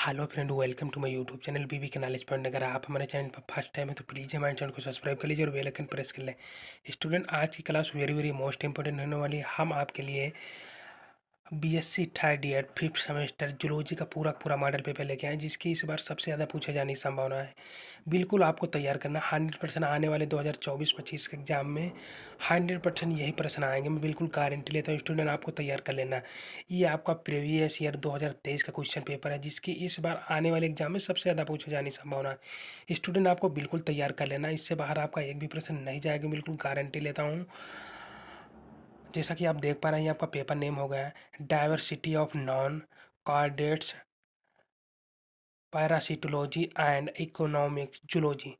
Hello friend, welcome to my YouTube channel BB के knowledge point. अगर आप हमारे चैनल पर फर्स्ट टाइम है तो प्लीज़ हमारे चैनल को सब्सक्राइब कर लीजिए और बेल आइकन प्रेस कर लें। स्टूडेंट, आज की class very very most important होने वाली है। हम आपके लिए BSc third year fifth semester zoology का पूरा मॉडल पेपर लेके आए, जिसकी इस बार सबसे ज़्यादा पूछे जाने की संभावना है। बिल्कुल आपको तैयार करना 100% आने वाले 2024-25 के एग्जाम में 100% यही प्रश्न आएंगे। मैं बिल्कुल गारंटी लेता हूँ। स्टूडेंट, आपको तैयार कर लेना। ये आपका प्रीवियस ईयर 2023 का क्वेश्चन पेपर है, जिसकी इस बार आने वाले एग्जाम में सबसे ज़्यादा पूछे जाने की संभावना है। स्टूडेंट, आपको बिल्कुल तैयार कर लेना। इससे बाहर आपका एक भी प्रश्न नहीं जाएगा, बिल्कुल गारंटी लेता हूँ। जैसा कि आप देख पा रहे हैं, ये आपका पेपर नेम हो गया है diversity of non chordates parasitology and economic zoology.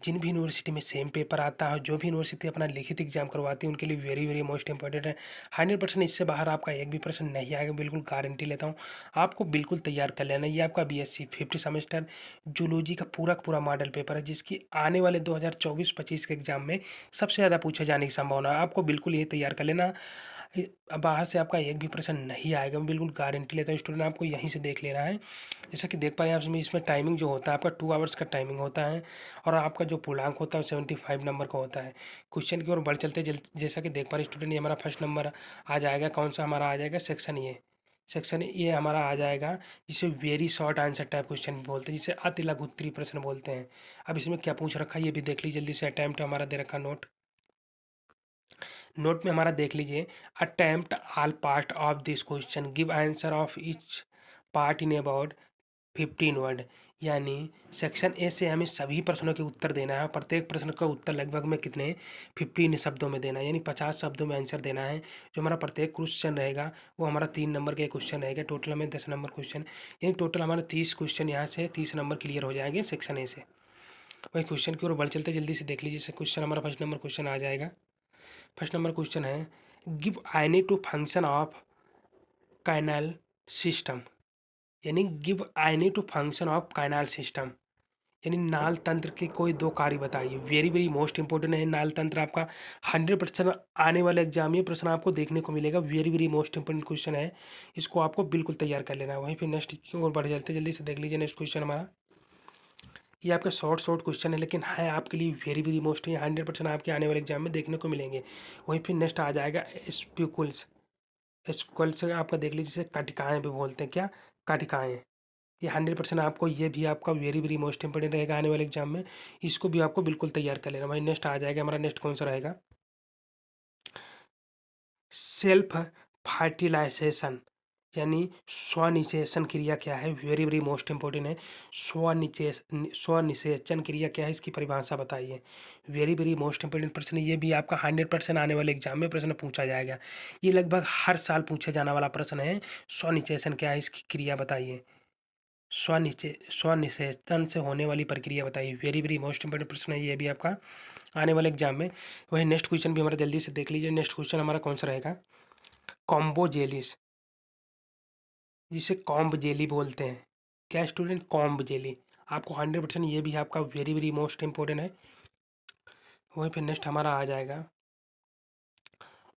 जिन भी यूनिवर्सिटी में सेम पेपर आता है, जो भी यूनिवर्सिटी अपना लिखित एग्जाम करवाती है, उनके लिए वेरी वेरी मोस्ट इंपॉर्टेंट है। 100% इससे बाहर आपका एक भी प्रश्न नहीं आएगा, बिल्कुल गारंटी लेता हूँ। आपको बिल्कुल तैयार कर लेना। ये आपका बीएससी फिफ्थ सेमेस्टर जूलॉजी का पूरा मॉडल पेपर है, जिसकी आने वाले 2024-25 के एग्जाम में सबसे ज़्यादा पूछे जाने की संभावना है। आपको बिल्कुल ये तैयार कर लेना। बाहर से आपका एक भी प्रश्न नहीं आएगा, मैं बिल्कुल गारंटी लेता हूँ। स्टूडेंट, आपको यहीं से देख लेना है। जैसा कि देख पा रहे हैं आप, इसमें टाइमिंग जो होता है आपका 2 आवर्स का टाइमिंग होता है, और आपका जो पूर्णांक होता है वो 75 नंबर का होता है। क्वेश्चन की ओर बढ़ चलते जैसा कि देख पा रहे स्टूडेंट, ये हमारा फर्स्ट नंबर आ जाएगा। कौन सा हमारा आ जाएगा? सेक्शन ये हमारा आ जाएगा, जिसे very short answer type question बोलते हैं, जिसे अति लघु उत्तरीय प्रश्न बोलते हैं। अब इसमें क्या पूछ रखा है ये भी देख लीजिए जल्दी से। अटेम्प्ट हमारा दे रखा नोट में हमारा देख लीजिए। Attempt all part of this question, give answer of each part in about 15 word. यानी सेक्शन ए से हमें सभी प्रश्नों के उत्तर देना है। प्रत्येक प्रश्न का उत्तर लगभग में कितने 15 शब्दों में देना है, यानी 50 शब्दों में आंसर देना है। जो हमारा प्रत्येक क्वेश्चन रहेगा वो हमारा 3 नंबर का क्वेश्चन रहेगा। टोटल हमें 10 नंबर क्वेश्चन, यानी टोटल हमारा 30 क्वेश्चन यहाँ से 30 नंबर क्लियर हो जाएंगे सेक्शन ए से। वही क्वेश्चन की ओर बढ़ चलते जल्दी से देख लीजिए। क्वेश्चन हमारा फर्स्ट नंबर क्वेश्चन आ जाएगा। फर्स्ट नंबर क्वेश्चन है, give any two function of canal system. यानी give any two function of canal system, यानी नाल तंत्र के कोई दो कार्य बताइए। वेरी वेरी मोस्ट इंपॉर्टेंट है नाल तंत्र। आपका 100% आने वाले एग्जाम में प्रश्न आपको देखने को मिलेगा। Very very most important question है, इसको आपको बिल्कुल तैयार कर लेना है। वहीं फिर नेक्स्ट की ओर बढ़ चलते जल्दी से देख लीजिए। नेक्स्ट क्वेश्चन हमारा, ये आपका शॉर्ट क्वेश्चन है, लेकिन है आपके लिए वेरी वेरी मोस्ट। ये 100% आपके आने वाले एग्जाम में देखने को मिलेंगे। वहीं फिर नेक्स्ट आ जाएगा स्पिकुल्स। स्पिकुल्स आपका देख लीजिए, जिसे कटिकाएँ भी बोलते हैं। क्या? कटिकाएँ। ये 100% आपको, ये भी आपका वेरी वेरी मोस्ट इंपॉर्टेंट रहेगा आने वाले एग्जाम में। इसको भी आपको बिल्कुल तैयार कर लेना। भाई नेक्स्ट आ जाएगा हमारा, नेक्स्ट कौन सा रहेगा? सेल्फ फर्टिलाइजेशन, यानी स्वनिषेचन क्रिया क्या है? वेरी वेरी मोस्ट इंपॉर्टेंट है। स्वनिषेचन क्रिया क्या है, इसकी परिभाषा बताइए। वेरी वेरी मोस्ट इंपॉर्टेंट प्रश्न, ये भी आपका 100% आने वाले एग्जाम में प्रश्न पूछा जाएगा। ये लगभग हर साल पूछे जाने वाला प्रश्न है। स्वनिषेचन क्या है, इसकी क्रिया बताइए। स्वनिषेचन से होने वाली प्रक्रिया बताइए। वेरी वेरी मोस्ट इंपॉर्टेंट प्रश्न है, ये भी आपका आने वाले एग्जाम में। वही नेक्स्ट क्वेश्चन भी हमारा जल्दी से देख लीजिए। नेक्स्ट क्वेश्चन हमारा कौन सा रहेगा? कॉम्बो जेलीस, जिसे कॉम्ब जेली बोलते हैं। क्या स्टूडेंट? Comb jelly. आपको 100% ये भी आपका वेरी वेरी मोस्ट इंपॉर्टेंट है। वहीं फिर नेक्स्ट हमारा आ जाएगा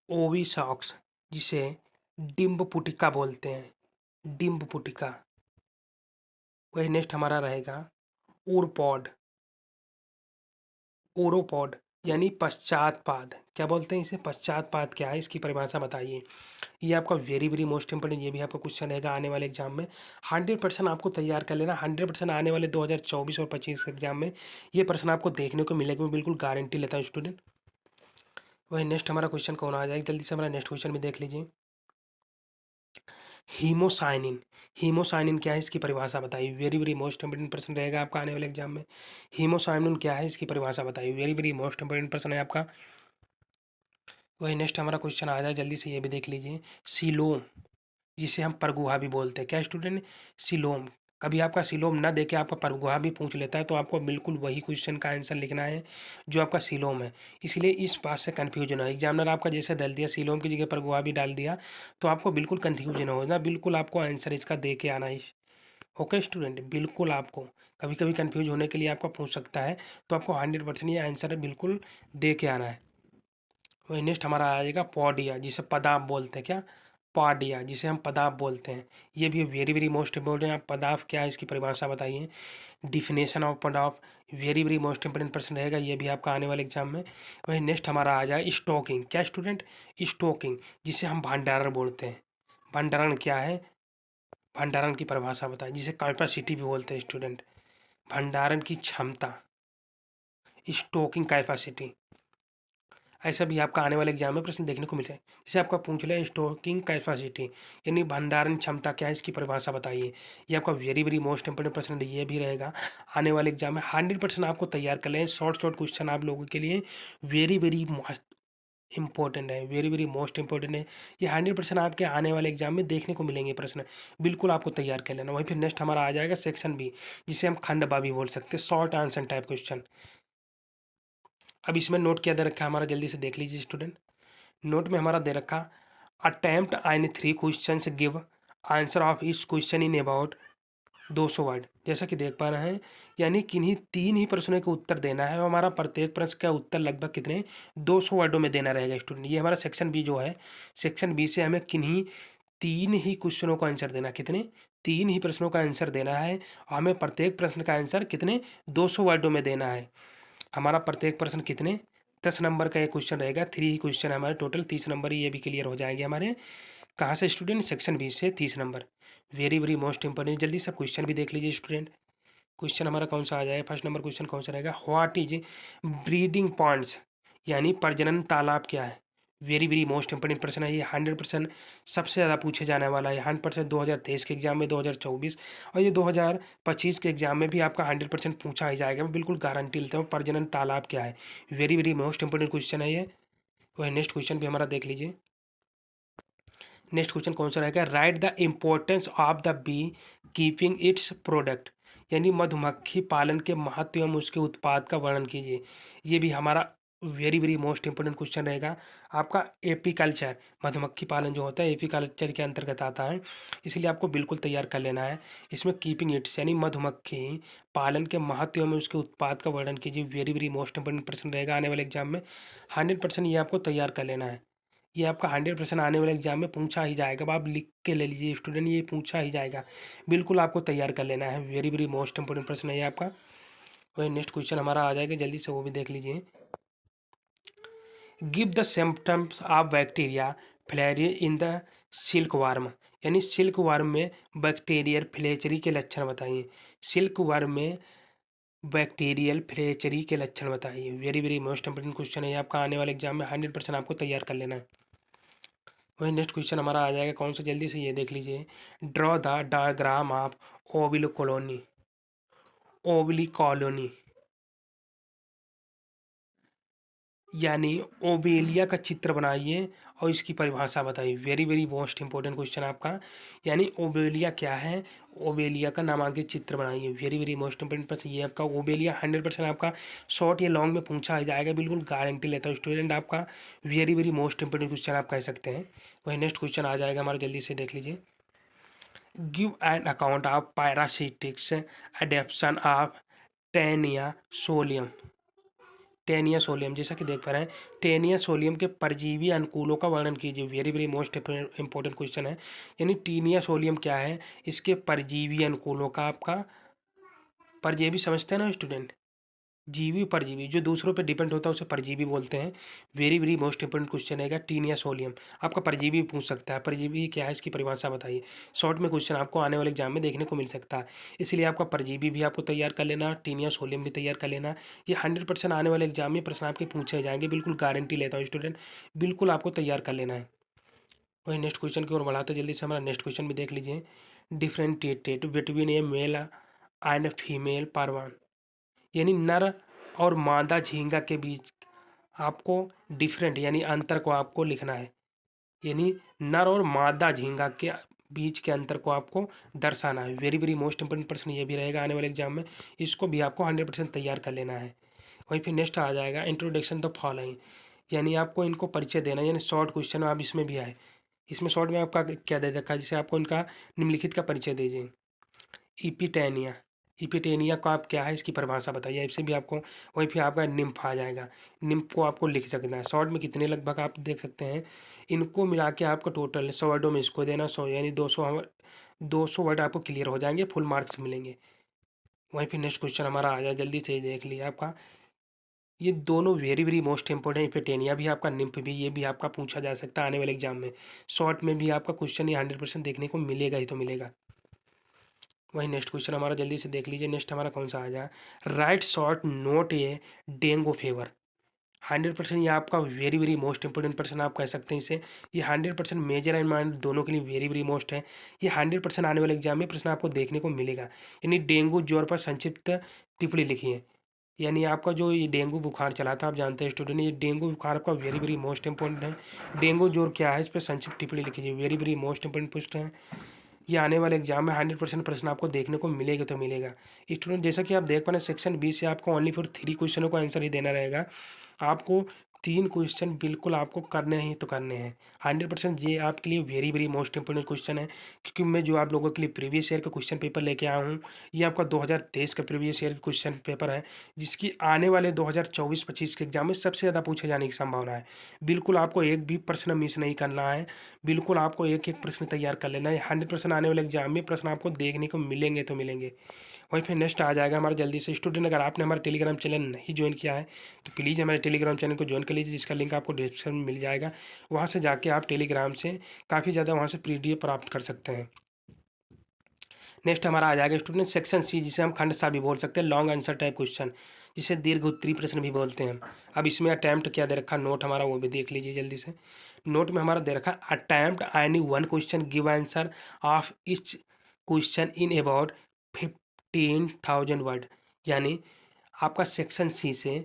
ओवी सॉक्स, जिसे डिम्ब पुटिका बोलते हैं। डिम्ब पुटिका। वही नेक्स्ट हमारा रहेगा उरपॉड, ओरोपॉड, यानी पश्चातपाद। क्या बोलते हैं इसे? पश्चातपाद क्या है, इसकी परिभाषा बताइए। ये आपका वेरी वेरी मोस्ट इंपॉर्टेंट, ये भी आपका क्वेश्चन रहेगा आने वाले एग्जाम में। 100% आपको तैयार कर लेना। 100% आने वाले 2024 और 25 के एग्जाम में ये प्रश्न आपको देखने को मिलेगा, मैं बिल्कुल गारंटी लेता हूँ स्टूडेंट। वही नेक्स्ट हमारा क्वेश्चन कौन आ जाएगा? जल्दी से हमारा नेक्स्ट क्वेश्चन भी देख लीजिए। हीमोसाइनिन। हीमोसाइनिन क्या है, इसकी परिभाषा बताइए। वेरी वेरी मोस्ट इंपॉर्टेंट प्रश्न रहेगा आपका आने वाले एग्जाम में। हीमोसाइनिन क्या है, इसकी परिभाषा बताइए। वेरी वेरी मोस्ट इंपॉर्टेंट प्रश्न है आपका। वही नेक्स्ट हमारा क्वेश्चन आ जाए, जल्दी से ये भी देख लीजिए। सीलोम, जिसे हम परगुहा भी बोलते हैं। क्या स्टूडेंट? सिलोम। कभी आपका सिलोम ना देके आपका परगुहा भी पूछ लेता है, तो आपको बिल्कुल वही क्वेश्चन का आंसर लिखना है जो आपका सिलोम है। इसलिए इस बात से कन्फ्यूजन है। एग्जामिनर आपका जैसे डाल दिया सिलोम की जगह परगुहा भी डाल दिया, तो आपको बिल्कुल कन्फ्यूजन होना। बिल्कुल आपको आंसर इसका दे के आना ही। ओके स्टूडेंट, बिल्कुल आपको कभी कभी कन्फ्यूज होने के लिए आपका पूछ सकता है, तो आपको 100% ये आंसर बिल्कुल दे के आना है। वही नेक्स्ट हमारा आ जाएगा पॉडिया, जिसे पदाप बोलते हैं। क्या? पाडिया, जिसे हम पदार्थ बोलते हैं, ये भी वेरी वेरी मोस्ट इंपॉर्टेंट। आप पदार्थ क्या है इसकी परिभाषा बताइए। डिफिनेशन ऑफ पदार्थ वेरी वेरी मोस्ट इंपॉर्टेंट प्रश्न रहेगा, ये भी आपका आने वाले एग्जाम में। वही नेक्स्ट हमारा आ जाए स्टॉकिंग। क्या स्टूडेंट? स्टॉकिंग, जिसे हम भंडारण बोलते हैं। भंडारण क्या है? भंडारण की परिभाषा बताएं, जिसे कैपेसिटी भी बोलते हैं स्टूडेंट। भंडारण की क्षमता, स्टॉकिंग कैपेसिटी, ऐसा भी आपका आने वाले एग्जाम में प्रश्न देखने को मिले। जैसे आपका पूछ लिया स्टॉकिंग कैपेसिटी यानी भंडारण क्षमता क्या है, इसकी परिभाषा बताइए। ये आपका वेरी वेरी मोस्ट इंपोर्टेंट प्रश्न ये भी रहेगा आने वाले एग्जाम में। 100% आपको तैयार कर लें। शॉर्ट शॉर्ट क्वेश्चन आप लोगों के लिए वेरी वेरी इंपॉर्टेंट है, वेरी वेरी मोस्ट इंपॉर्टेंट है। ये 100% आपके आने वाले एग्जाम में देखने को मिलेंगे प्रश्न, बिल्कुल आपको तैयार कर लेना। वहीं फिर नेक्स्ट हमारा आ जाएगा सेक्शन बी, जिसे हम खंडबा भी बोल सकते हैं, शॉर्ट आंसर टाइप क्वेश्चन। अब इसमें नोट क्या दे रखा है हमारा, जल्दी से देख लीजिए स्टूडेंट। नोट में हमारा दे रखा attempt any 3 questions give answer of each question in about 200 word. जैसा कि देख पा रहे हैं, यानी किन्हीं 3 ही प्रश्नों का उत्तर देना है और हमारा प्रत्येक प्रश्न का उत्तर लगभग कितने 200 वर्डों में देना रहेगा स्टूडेंट। ये हमारा सेक्शन बी जो है, सेक्शन बी से हमें किन्हीं 3 ही क्वेश्चनों का आंसर देना, कितने 3 ही प्रश्नों का आंसर देना है और हमें प्रत्येक प्रश्न का आंसर कितने 200 वर्डों में देना है। हमारा प्रत्येक प्रश्न कितने 10 नंबर का एक क्वेश्चन रहेगा, 3 ही क्वेश्चन हमारे टोटल 30 नंबर, ये भी क्लियर हो जाएंगे हमारे। कहाँ से स्टूडेंट? सेक्शन बी से 30 number, very very most important. जल्दी से क्वेश्चन भी देख लीजिए स्टूडेंट। क्वेश्चन हमारा कौन सा आ जाएगा? फर्स्ट नंबर क्वेश्चन कौन सा रहेगा? व्हाट इज ब्रीडिंग पॉन्ड्स यानी प्रजनन तालाब क्या है? वेरी वेरी मोस्ट इंपॉर्टेंट प्रश्न है ये। 100% सबसे ज़्यादा पूछे जाने वाला है। 100% 2023 के एग्जाम में, 2024 और ये 2025 के एग्जाम में भी आपका 100% पूछा ही जाएगा। मैं बिल्कुल गारंटी लेता हूँ। प्रजनन तालाब क्या है? Very very most important question है ये। वही नेक्स्ट क्वेश्चन भी हमारा देख लीजिए। नेक्स्ट क्वेश्चन कौन सा रहेगा? Right the importance of the beekeeping its product यानी मधुमक्खी पालन के महत्व एवं उसके उत्पाद का वर्णन कीजिए। ये भी हमारा very very most important question रहेगा आपका। एपीकल्चर, मधुमक्खी पालन जो होता है एपीकल्चर के अंतर्गत आता है, इसलिए आपको बिल्कुल तैयार कर लेना है। इसमें कीपिंग इट्स यानी मधुमक्खी पालन के महत्व एवं उसके उत्पाद का वर्णन कीजिए, वेरी वेरी मोस्ट इंपोर्टेंट प्रश्न रहेगा आने वाले एग्जाम में। 100% ये आपको तैयार कर लेना है। ये आपका 100% आने वाले एग्जाम में पूछा ही जाएगा। अब आप लिख के ले लीजिए स्टूडेंट, ये पूछा ही जाएगा, बिल्कुल आपको तैयार कर लेना है। वेरी वेरी मोस्ट इंपोर्टेंट प्रश्न है ये आपका। वही नेक्स्ट क्वेश्चन हमारा आ जाएगा, जल्दी से वो भी देख लीजिए। Give the symptoms of bacteria flacherie in the silkworm यानी सिल्क वार्म में बैक्टीरियल फ्लेचरी के लक्षण बताइए। सिल्क वार्म में बैक्टीरियल फ्लेचरी के लक्षण बताइए। Very very most important question है ये आपका, आने वाले एग्जाम में 100% आपको तैयार कर लेना है। वही नेक्स्ट क्वेश्चन हमारा आ जाएगा कौन सा, जल्दी से ये देख लीजिए। Draw the diagram of obelia colony, obelia colony यानी ओबेलिया का चित्र बनाइए और इसकी परिभाषा बताइए। Very very most important question आपका, यानी ओबेलिया क्या है, ओबेलिया का नामांकित चित्र बनाइए। वेरी वेरी मोस्ट इंपोर्टेंट प्रश्न ये आपका। ओबेलिया 100% आपका शॉर्ट या लॉन्ग में पूछा आ जाएगा, बिल्कुल गारंटी लेता हूँ स्टूडेंट आपका। Very very most important question आप कह सकते हैं। वही नेक्स्ट क्वेश्चन आ जाएगा हमारा, जल्दी से देख लीजिए। Give an account of parasitic adaptation of Taenia solium. Taenia solium, जैसा कि देख पा रहे हैं, टेनिया सोलियम के परजीवी अनुकूलों का वर्णन कीजिए। Very very most important question है। यानी टीनिया सोलियम क्या है, इसके परजीवी अनुकूलों का आपका, परजीवी समझते हैं ना स्टूडेंट, जीवी परजीवी जो दूसरों पे डिपेंड होता है उसे परजीवी बोलते हैं। Very very most important question है टीनिया सोलियम। आपका परजीवी पूछ सकता है, परजीवी क्या है इसकी परिभाषा बताइए। शॉर्ट में क्वेश्चन आपको आने वाले एग्जाम में देखने को मिल सकता है, इसलिए आपका परजीवी भी आपको तैयार कर लेना, टीनिया सोलियम भी तैयार कर लेना। ये 100% आने वाले एग्जाम में प्रश्न आपके पूछे जाएंगे, बिल्कुल गारंटी लेता हूँ स्टूडेंट, बिल्कुल आपको तैयार कर लेना है। वही नेक्स्ट क्वेश्चन की ओर बढ़ाते जल्दी से, हमारा नेक्स्ट क्वेश्चन भी देख लीजिए। Differentiated between a male and female prawn यानी नर और मादा झींगा के बीच आपको डिफरेंट यानी अंतर को आपको लिखना है। यानी नर और मादा झींगा के बीच के अंतर को आपको दर्शाना है। वेरी वेरी मोस्ट इंपोर्टेंट प्रश्न ये भी रहेगा आने वाले एग्जाम में, इसको भी आपको 100% तैयार कर लेना है। वहीं फिर नेक्स्ट आ जाएगा इंट्रोडक्शन द फॉलोइंग यानी आपको इनको परिचय देना, यानी शॉर्ट क्वेश्चन आप इसमें भी आए। इसमें शॉर्ट में आपका क्या दे रखा है, जिसे आपको इनका निम्नलिखित का परिचय दीजिए। इपिटेनिया इपिटेनिया का आप क्या है, इसकी परिभाषा बताइए। इससे भी आपको वहीं फिर आपका निम्फ आ जाएगा। निम्फ को आपको लिख सकना है शॉर्ट में कितने लगभग आप देख सकते हैं। इनको मिला के आपका टोटल 100 वर्डों में इसको देना 100 यानी 200 वर्ड आपको क्लियर हो जाएंगे, फुल मार्क्स मिलेंगे। वहीं फिर नेक्स्ट क्वेश्चन हमारा आ जाए, जल्दी से देख लिया आपका। ये दोनों वेरी वेरी मोस्ट इंपॉर्टेंट, इपिटेनिया भी आपका निम्फ भी, ये भी आपका पूछा जा सकता है आने वाले एग्जाम में। शॉर्ट में भी आपका क्वेश्चन ये 100% देखने को मिलेगा ही तो मिलेगा। वही नेक्स्ट क्वेश्चन हमारा जल्दी से देख लीजिए। नेक्स्ट हमारा कौन सा आ जाए, राइट शॉर्ट नोट ए डेंगू फेवर। 100% ये आपका वेरी वेरी मोस्ट इंपॉर्टेंट प्रश्न आप कह सकते हैं इसे। ये 100% मेजर एंड माइनर दोनों के लिए वेरी वेरी मोस्ट है। ये 100% आने वाले एग्जाम में प्रश्न आपको देखने को मिलेगा। यानी डेंगू ज्वर पर संक्षिप्त टिप्पणी लिखिए। यानी आपका जो ये डेंगू बुखार चला था, आप जानते हैं स्टूडेंट, ये डेंगू बुखार आपका वेरी वेरी मोस्ट इंपॉर्टेंट है। डेंगू ज्वर क्या है, इस पर संक्षिप्त टिप्पणी लिखिए, वेरी वेरी मोस्ट इंपॉर्टेंट प्रश्न है। ये आने वाले एग्जाम में 100% प्रश्न आपको देखने को मिलेगा तो मिलेगा। स्टूडेंट जैसा कि आप देख पा रहे हैं, सेक्शन बी से आपको ओनली फॉर 3 क्वेश्चनों का आंसर ही देना रहेगा। आपको 3 क्वेश्चन बिल्कुल आपको करने ही तो करने हैं। 100% ये आपके लिए very very most important question है, क्योंकि मैं जो आप लोगों के लिए प्रीवियस ईयर का क्वेश्चन पेपर लेके आया हूँ, ये आपका 2023 का प्रीवियस ईयर क्वेश्चन पेपर है, जिसकी आने वाले 2024-25 के एग्जाम में सबसे ज़्यादा पूछे जाने की संभावना है। बिल्कुल आपको एक भी प्रश्न मिस नहीं करना है, बिल्कुल आपको एक एक प्रश्न तैयार कर लेना है। 100% आने वाले एग्जाम में प्रश्न आपको देखने को मिलेंगे तो मिलेंगे। वहीं फिर नेक्स्ट आ जाएगा हमारा जल्दी से, स्टूडेंट अगर आपने हमारा टेलीग्राम चैनल नहीं ज्वाइन किया है तो प्लीज़ हमारे टेलीग्राम चैनल को ज्वाइन कर लीजिए, जिसका लिंक आपको डिस्क्रिप्शन में मिल जाएगा। वहाँ से जाके आप टेलीग्राम से काफ़ी ज़्यादा वहाँ से पीडीएफ प्राप्त कर सकते हैं। नेक्स्ट हमारा आ जाएगा स्टूडेंट सेक्शन सी, जिसे हम खंडसा भी बोल सकते हैं, लॉन्ग आंसर टाइप क्वेश्चन, जिसे दीर्घ उत्तरीय प्रश्न भी बोलते हैं। अब इसमें अटैम्प्ट क्या दे रखा नोट हमारा, वो भी देख लीजिए जल्दी से। नोट में हमारा दे रखा attempt any one question, give answer of each question in about 15,000 word. यानी आपका सेक्शन सी से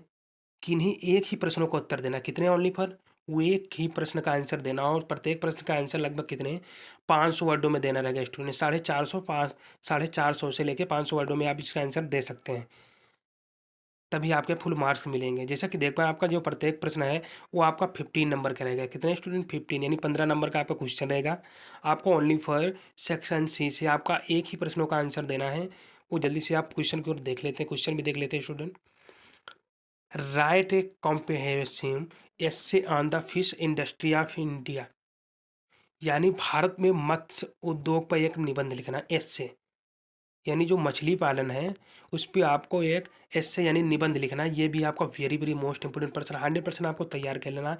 किन्हीं एक ही प्रश्नों का उत्तर देना, कितने ओनली फॉर, वो एक ही प्रश्न का आंसर देना, और प्रत्येक प्रश्न का आंसर लगभग कितने 500 वर्डों में देना रहेगा स्टूडेंट। 450 से लेके 500 वर्डों में आप इसका आंसर दे सकते हैं, तभी आपके फुल मार्क्स मिलेंगे। जैसा कि देख पाए आपका जो प्रत्येक प्रश्न है वो आपका 15 नंबर का रहेगा। कितने स्टूडेंट 15, यानी 15 नंबर का आपका क्वेश्चन रहेगा। आपको ओनली फॉर सेक्शन सी से आपका एक ही प्रश्नों का आंसर देना है। वो जल्दी से आप क्वेश्चन की ओर देख लेते हैं, क्वेश्चन भी देख लेते हैं student. Right A comprehensive essay on the fish industry of India. यानी भारत में मत्स्य उद्योग पर एक निबंध लिखना, एस्से। यानी जो मछली पालन है उस पे आपको एक एस्से यानी निबंध लिखना है। ये भी आपका वेरी वेरी मोस्ट इंपोर्टेंट प्रश्न, 100% आपको तैयार कर लेना।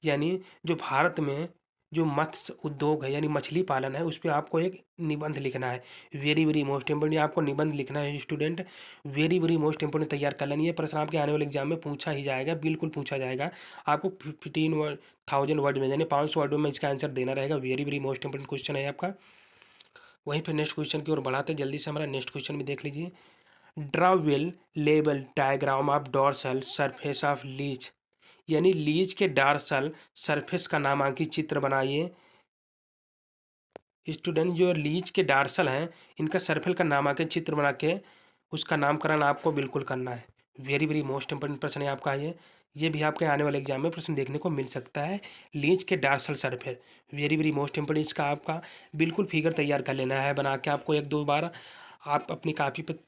यानी जो भारत में जो मत्स्य उद्योग है यानी मछली पालन है, उस पे आपको एक निबंध लिखना है। वेरी वेरी मोस्ट इंपोर्टेंट आपको निबंध लिखना है student, very very most important तैयार कर लेनी। ये प्रश्न आपके आने वाले एग्जाम में पूछा ही जाएगा, बिल्कुल पूछा जाएगा। आपको 15,000 वर्ड में यानी 500 वर्डों में इसका आंसर देना रहेगा। Very very most important question है आपका। वहीं पे नेक्स्ट क्वेश्चन की ओर बढ़ाते जल्दी से, हमारा नेक्स्ट क्वेश्चन भी देख लीजिए। Draw well label diagram of dorsal surface of leech. यानी लीच के डॉर्सल सरफेस का नामांकित चित्र बनाइए। स्टूडेंट जो लीच के डॉर्सल हैं इनका सरफेस का नामांकित चित्र बना के उसका नामकरण आपको बिल्कुल करना है। वेरी वेरी मोस्ट इंपोर्टेंट प्रश्न है आपका ये भी आपके आने वाले एग्जाम में प्रश्न देखने को मिल सकता है। लीच के dorsal surface very very most important, इसका आपका बिल्कुल फिगर तैयार कर लेना है बना के। आपको 1-2 बार आप अपनी कापी पर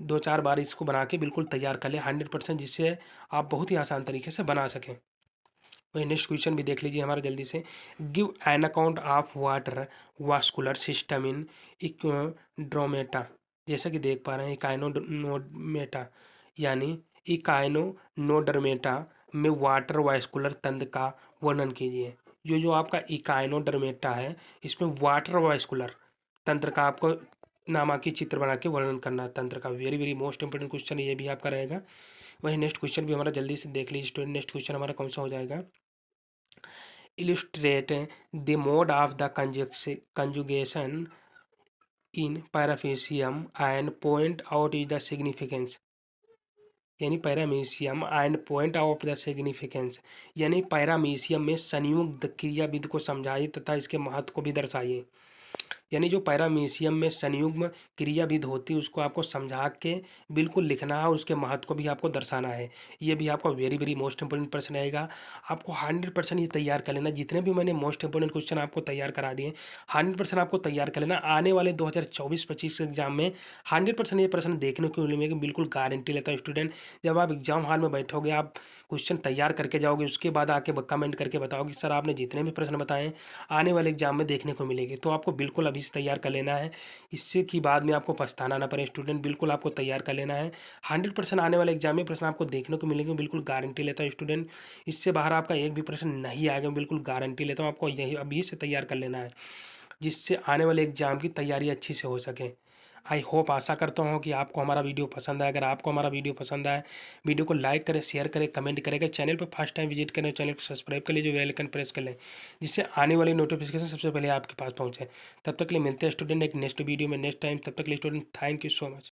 2-4 बार इसको बना के बिल्कुल तैयार कर लें 100%, जिससे आप बहुत ही आसान तरीके से बना सकें। वही नेक्स्ट क्वेश्चन भी देख लीजिए हमारा जल्दी से। Give an account of water vascular system in echinodermata. जैसा कि देख पा रहे हैं इकाइनोडर्मेटा, यानी इकाइनोडर्मेटा में वाटर वास्कुलर तंत्र का वर्णन कीजिए। जो आपका इकाइनोडर्मेटा है इसमें वाटर वास्कुलर तंत्र का आपको नामांकित चित्र बना के वर्णन करना तंत्र का। Very very most important question ये भी आपका रहेगा। वही नेक्स्ट क्वेश्चन भी हमारा जल्दी से देख लीजिए स्टूडेंट। नेक्स्ट क्वेश्चन हमारा कौन सा हो जाएगा, illustrate the mode of the conjugation in paramecium and point out is the significance। यानी paramecium and point of the significance, यानी पैरामीशियम में संयुक्त क्रिया विधि को समझाइए तथा इसके महत्व को भी दर्शाइए। यानी जो पैरामीशियम में संयुग्म क्रियाविधि होती है उसको आपको समझा के बिल्कुल लिखना है और उसके महत्व को भी आपको दर्शाना है। ये भी आपका वेरी वेरी मोस्ट इंपॉर्टेंट प्रश्न रहेगा। आपको 100% ये तैयार कर लेना। जितने भी मैंने मोस्ट इंपॉर्टेंट क्वेश्चन आपको तैयार करा दिए 100% आपको तैयार कर लेना। आने वाले 2024-25 एग्जाम में 100% ये प्रश्न देखने को मिलेंगे, बिल्कुल गारंटी लेता हूँ स्टूडेंट। जब आप एग्जाम हॉल में बैठोगे, आप क्वेश्चन तैयार करके जाओगे, उसके बाद आके कमेंट करके बताओगे सर आपने जितने भी प्रश्न बताए आने वाले एग्जाम में देखने को मिलेंगे। तो आपको बिल्कुल अभी से तैयार कर लेना है, इससे कि बाद में आपको पछताना ना पड़े स्टूडेंट। बिल्कुल आपको तैयार कर लेना है। 100% आने वाले एग्जाम में प्रश्न आपको देखने को मिलेंगे, बिल्कुल गारंटी लेता हूँ स्टूडेंट। इससे बाहर आपका एक भी प्रश्न नहीं आएगा, बिल्कुल गारंटी लेता हूँ। आपको यही अभी से तैयार कर लेना है, जिससे आने वाले एग्जाम की तैयारी अच्छी से हो सके। आई होप, आशा करता हूँ कि आपको हमारा वीडियो पसंद आए। अगर आपको हमारा वीडियो पसंद आए, वीडियो को लाइक करें, शेयर करें, कमेंट करें। अगर चैनल पर फर्स्ट टाइम विजिट करें, चैनल को सब्सक्राइब कर लीजिए, बेल आइकन प्रेस कर लें, जिससे आने वाली नोटिफिकेशन सबसे पहले आपके पास पहुँचे। तब तक के लिए मिलते हैं स्टूडेंट एक नेक्स्ट वीडियो में नेक्स्ट टाइम। तब तक के लिए student thank you so much.